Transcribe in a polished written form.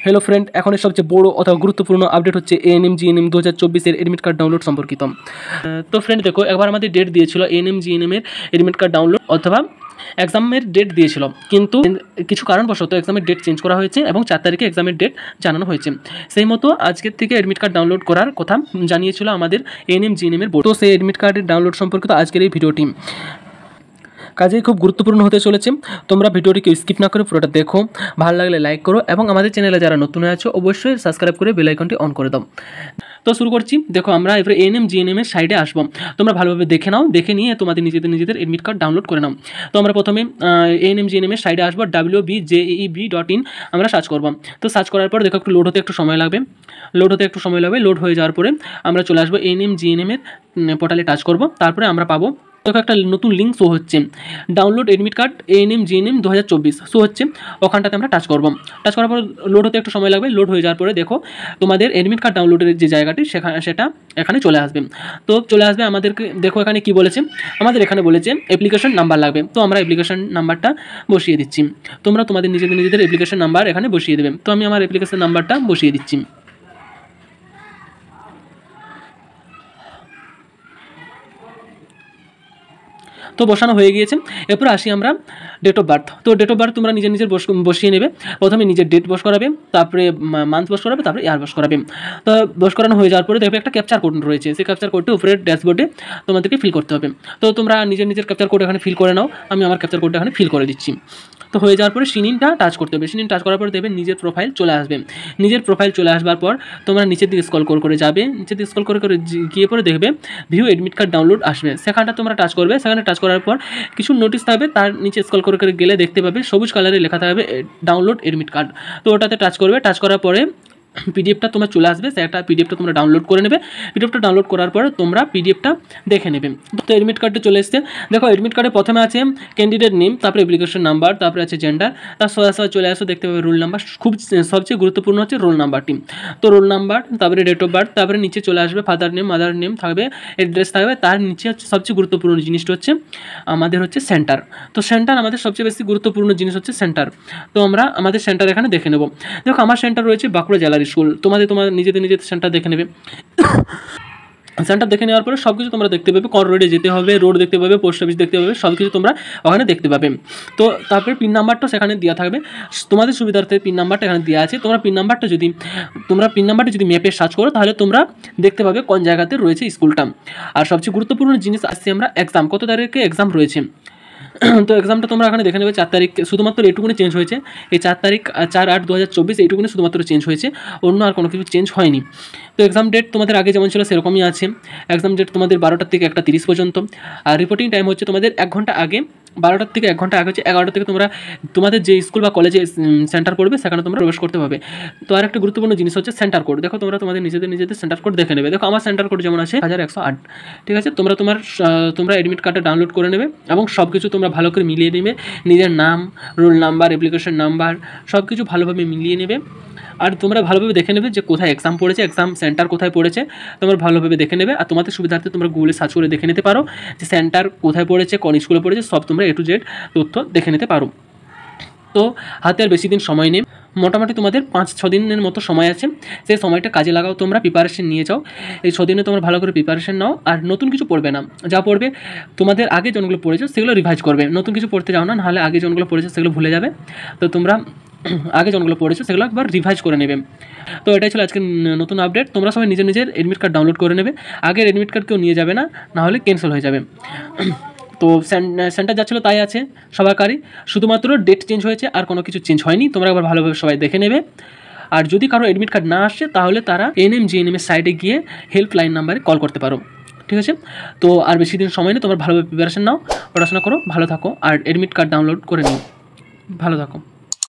Hello friend एखोনের सबচেয়ে বড় অথবা গুরুত্বপূর্ণ আপডেট হচ্ছে এএনএম জিএনএম 2024 এর এডমিট কার্ড ডাউনলোড সম্পর্কিত। তো ফ্রেন্ড দেখো একবার আমাদের ডেট দিয়েছিল এএনএম জিএনএম এর এডমিট কার্ড ডাউনলোড অথবা এক্সামের ডেট দিয়েছিল, কিন্তু কিছু কারণবশত এক্সামের ডেট চেঞ্জ করা হয়েছে এবং 4 তারিখে এক্সামের ডেট জানানো হয়েছে। সেই মতো আজকের থেকে এডমিট কার্ড ডাউনলোড করার কথা জানিয়েছিল আমাদের এএনএম জিএনএম এর বোর্ড। তো সেই এডমিট কার্ডের ডাউনলোড সম্পর্কিত আজকের এই ভিডিওটি কাজেই খুব গুরুত্বপূর্ণ হতে চলেছে। তোমরা ভিডিওটিকে স্কিপ না করে পুরোটা দেখো, ভালো লাগলে লাইক করো এবং আমাদের চ্যানেলে যারা নতুন আছো অবশ্যই সাবস্ক্রাইব করে বেল আইকনটি অন করে দাও। তো শুরু করছি। দেখো আমরা এবারে এএনএম জিএনএম এর সাইডে আসবো, তোমরা ভালোভাবে দেখে নাও, দেখে নিয়ে তোমাদের নিজেদের এডমিট কার্ড ডাউনলোড করে নাও। তো আমরা প্রথমে এএনএম জিএনএম এর সাইডে আসবো, wbjeeb.in আমরা সার্চ করবো। তো সার্চ করার পর দেখো একটু লোড হতে একটু সময় লাগবে, লোড হয়ে যাওয়ার পরে আমরা চলে আসবো এএনএম জিএনএম এর পোর্টালে টাচ করবো। তারপরে আমরা পাবো দেখো একটা নতুন লিঙ্ক শো হচ্ছে, download admit card ANM GNM 2024 show হচ্ছে, ওখানটাতে আমরা টাচ করবো। টাচ করার পর লোড হতে একটু সময় লাগবে, লোড হয়ে যাওয়ার পরে দেখো তোমাদের এডমিট কার্ড ডাউনলোডের যে জায়গাটি সেটা এখানে চলে আসবে। তো চলে আসবে আমাদেরকে, দেখো এখানে কি বলেছে, আমাদের এখানে বলেছে অ্যাপ্লিকেশন নাম্বার লাগবে। তো আমরা অ্যাপ্লিকেশন নাম্বারটা বসিয়ে দিচ্ছি, তোমরা তোমাদের নিজেদের অ্যাপ্লিকেশন নাম্বার এখানে বসিয়ে দেবে। তো আমি আমার অ্যাপ্লিকেশন নাম্বারটা বসিয়ে দিচ্ছি। তো বসানো হয়ে গিয়েছে। এরপর আসি আমরা ডেট অফ বার্থ। তো ডেট অফ বার্থ তোমরা নিজের বসিয়ে নেবে। প্রথমে নিজের ডেট বস করাবে, তারপরে মান্থ বস করাবে, তারপরে ইয়ার বস করাবে। তো বস করানো হয়ে যাওয়ার পরে দেখবে একটা ক্যাপচার কোড রয়েছে, সেই ক্যাপচার কোডটি উপরে ড্যাশবোর্ডে তোমাদেরকে ফিল করতে হবে। তো তোমরা নিজের ক্যাপচার কোড এখানে ফিল করে নাও, আমি আমার ক্যাপচার কোডটা এখানে ফিল করে দিচ্ছি। তো হয়ে যাওয়ার পরে সিনিনটা টাচ করতে হবে, সিনিন টাচ করার পরে দেখবে নিজের প্রোফাইল চলে আসবে। নিজের প্রোফাইল চলে আসবার পর তোমরা নিচের দিকে স্ক্রল করে যাবে, নিচের দিকে স্ক্রল করে গিয়ে পরে দেখবে ভিউ এডমিট কার্ড ডাউনলোড আসবে, সেখানটা তোমরা টাচ করবে। সেখানে টাচ করার পর কিছু নোটিশ থাকবে, তার নিচে স্ক্রল করে গেলে দেখতে পাবে সবুজ কালারে লেখা থাকবে ডাউনলোড এডমিট কার্ড। তো ওটাতে টাচ করবে। টাচ করার পরে পিডিএফটা তোমার চলে আসবে, সেটা পিডিএফটা তোমরা ডাউনলোড করে নেবে। পিডিএফটা ডাউনলোড করার পরে তোমরা পিডিএফটা দেখে নেবে। তো এডমিট কার্ডটা চলে এসছে। দেখো এডমিট কার্ডে প্রথমে আছে ক্যান্ডিডেট নেম, তারপরে অ্যাপ্লিকেশন নাম্বার, তারপরে আছে জেন্ডার, তার সরাসরি চলে আসো দেখতে পাবে রোল নাম্বার। খুব সবচেয়ে গুরুত্বপূর্ণ হচ্ছে রোল নাম্বারটি। তো রোল নাম্বার, তারপরে ডেট অফ বার্থ, তারপরে নিচে চলে আসবে ফাদার নেম, মাদার নেম থাকবে, অ্যাড্রেস থাকবে। তার নিচে হচ্ছে সবচেয়ে গুরুত্বপূর্ণ জিনিসটা হচ্ছে আমাদের হচ্ছে সেন্টার। তো সেন্টার আমাদের সবচেয়ে বেশি গুরুত্বপূর্ণ জিনিস হচ্ছে সেন্টার। তো আমরা আমাদের সেন্টার এখানে দেখে নেব। দেখো আমার সেন্টার রয়েছে বাঁকুড়া জেলার স্কুল। তোমাদের নিজেদের সেন্টার দেখে নেবে। সেন্টার দেখে নেওয়ার পরে সব কিছু তোমরা দেখতে পাবে, কোন রোডে যেতে হবে, রোড দেখতে পাবে, পোস্ট অফিস দেখতে পাবে, সব কিছু তোমরা ওখানে দেখতে পাবে। তো তারপরে পিন নাম্বারটা সেখানে দেওয়া থাকবে, তোমাদের সুবিধার্থে পিন নাম্বারটা এখানে দেওয়া আছে। তোমরা পিন নাম্বারটা যদি ম্যাপে সার্চ করো তাহলে তোমরা দেখতে পাবে কোন জায়গাতে রয়েছে স্কুলটা। আর সবচেয়ে গুরুত্বপূর্ণ জিনিস আসছে আমরা এক্সাম, কত তারিখে এক্সাম রয়েছে। তো এক্সামটা তোমরা এখানে দেখে নেবে 4 তারিখ, শুধুমাত্র এইটুকুনি চেঞ্জ হয়েছে, এই 4 তারিখ 4/8/2024 এইটুকুনি শুধুমাত্র চেঞ্জ হয়েছে, অন্য আর কোনো কিছু চেঞ্জ হয়নি। তো এক্সাম ডেট তোমাদের আগে যেমন ছিল সেরকমই আছে। এক্সাম ডেট তোমাদের 12টা থেকে 1:30 পর্যন্ত। আর রিপোর্টিং টাইম হচ্ছে তোমাদের 1 ঘন্টা আগে, 12টার থেকে 1 ঘন্টা আগে হচ্ছে 11টা থেকে তোমরা তোমাদের যে স্কুল বা কলেজে সেন্টার পড়বে সেখানে তোমরা প্রবেশ করতে পারবে। তো আর একটা গুরুত্বপূর্ণ জিনিস হচ্ছে সেন্টার কোড। দেখো তোমরা তোমাদের নিজেদের সেন্টার কোড দেখে নেবে। দেখো আমার সেন্টার কোড যেমন আছে 1108, ঠিক আছে। তোমরা এডমিট কার্ডটা ডাউনলোড করে নেবে এবং সব কিছু তোমরা ভালো করে মিলিয়ে নেবে, নিজের নাম, রোল নাম্বার, অ্যাপ্লিকেশন নাম্বার সব কিছু ভালোভাবে মিলিয়ে নেবে। আর তোমরা ভালোভাবে দেখে নেবে যে কোথায় এক্সাম পড়েছে, এক্সাম সেন্টার কোথায় পড়েছে, তোমরা ভালোভাবে দেখে নেবে। আর তোমাদের সুবিধার্থে তোমরা গুগলে সার্চ করে দেখে নিতে পারো যে সেন্টার কোথায় পড়েছে, কোন স্কুলে পড়েছে, সব তোমরা A to Z তথ্য দেখে নিতে পারো। তো হাতে আর বেশি দিন সময় নেই, মোটামুটি তোমাদের 5-6 দিনের মতো সময় আছে। সেই সময়টা কাজে লাগাও, তোমরা প্রিপারেশন নিয়ে যাও। এই 6 দিনে তোমরা ভালো করে প্রিপারেশন নাও। আর নতুন কিছু পড়বে না, যা পড়বে তোমাদের আগে যেগুলো পড়েছো সেগুলো রিভাইজ করবে, নতুন কিছু পড়তে যাও না, নাহলে আগে যেগুলো পড়েছো সেগুলো ভুলে যাবে। তো তোমরা আগে যেগুলো পড়েছো সেগুলো একবার রিভাইজ করে নেবে। তো এটাই ছিল আজকে নতুন আপডেট। তোমরা সবাই নিজের এডমিট কার্ড ডাউনলোড করে নেবে, আগের এডমিট কার্ড কেউ নিয়ে যাবে না, নাহলে ক্যান্সেল হয়ে যাবে। তো সেন্টার যা ছিল তাই আছে সবারই, শুধুমাত্র ডেট চেঞ্জ হয়েছে, আর কোনো কিছু চেঞ্জ হয়নি। তোমরা একবার ভালোভাবে সবাই দেখে নেবে। আর যদি কারো এডমিট কার্ড না আসছে তাহলে তারা এএনএম জিএনএম এর সাইটে গিয়ে হেল্পলাইন নাম্বারে কল করতে পারো, ঠিক আছে। তো আর বেশি দিন সময় নেই, তোমরা ভালোভাবে প্রিপারেশন নাও, পড়াশোনা করো, ভালো থাকো আর এডমিট কার্ড ডাউনলোড করে নিও, ভালো থাকো।